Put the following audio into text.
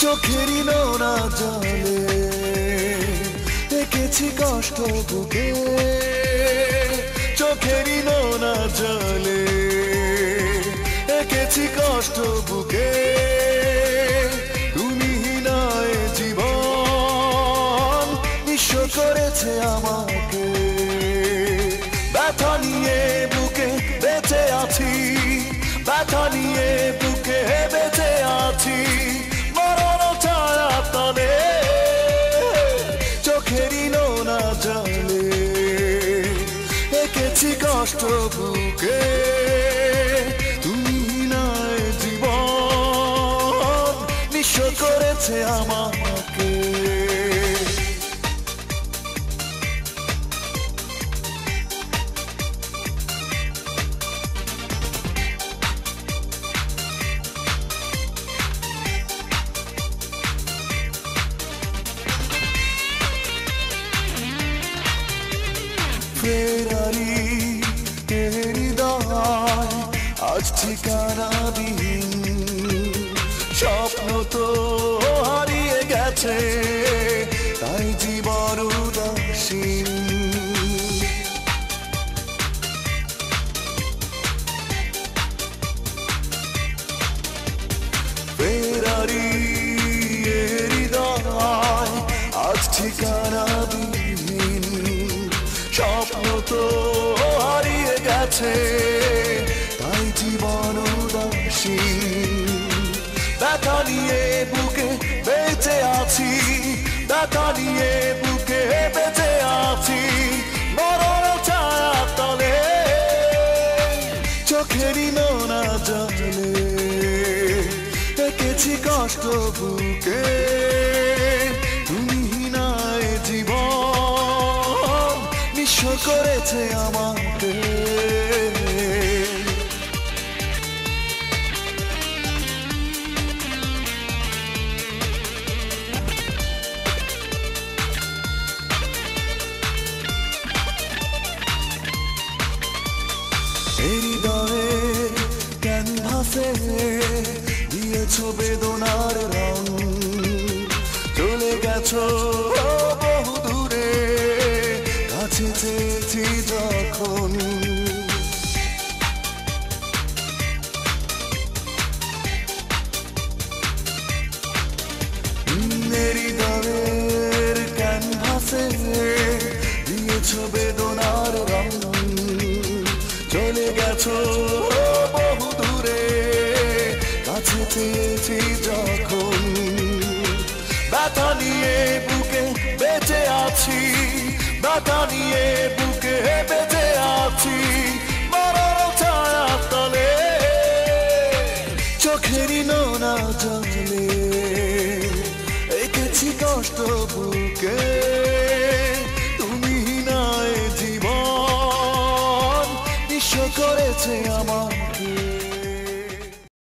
চোখেরই নোনা জলে দেখেছি কষ্ট বুকে, চোখেরই নোনা জলে দেখেছি কষ্ট বুকে। তুমি নয় জীবন নিঃস্ব করেছে আমাকে, ব্যথা নিয়ে বুকে বেঁচে আছি, ব্যথা নিয়ে বুকে বেঁচে আছি। মরণ ছায়া তলে চোখেরই নোনা জলে এঁকেছি কষ্ট বুকে। তুমি নয় জীবন নিঃস্ব করেছে আমাকে। ফেরারি হৃদয় আজ ঠিকানাবিহীন, স্বপ্ন তো হারিয়ে গেছে তাই জীবন উদাসীন। ফেরারি হৃদয় আজ ঠিকানাবিহীন, স্বপ্ন তো হারিয়ে গেছে তাই জীবন উদাসীন। ব্যথা নিয়ে বুকে বেঁচে আছি, ব্যথা নিয়ে বুকে বেঁচে আছি। মরণ ছায়া তলে চোখেরই নোনা জলে এঁকেছি কষ্ট বুকে। তুমি নয় জীবন নিঃস্ব করেছে আমাকে। হৃদয়ের ক্যানভাসে দিয়েছ বেদনার রং, চলে গেছো বহু দূরে কাছে চেয়েছি যখন। হৃদয়ের ক্যানভাসে দিয়েছ বেদনার রং, চলে গেছো বহু দূরে কাছে চেয়েছি যখন। ব্যথা নিয়ে বুকে বেঁচে আছি, ব্যথা নিয়ে বুকে বেঁচে আছি। মরণ ছায়া তলে চোখেরই নোনা জলে এঁকেছি কষ্ট বুকে। তুমি নয় জীবন নিঃস্ব করেছে আমার।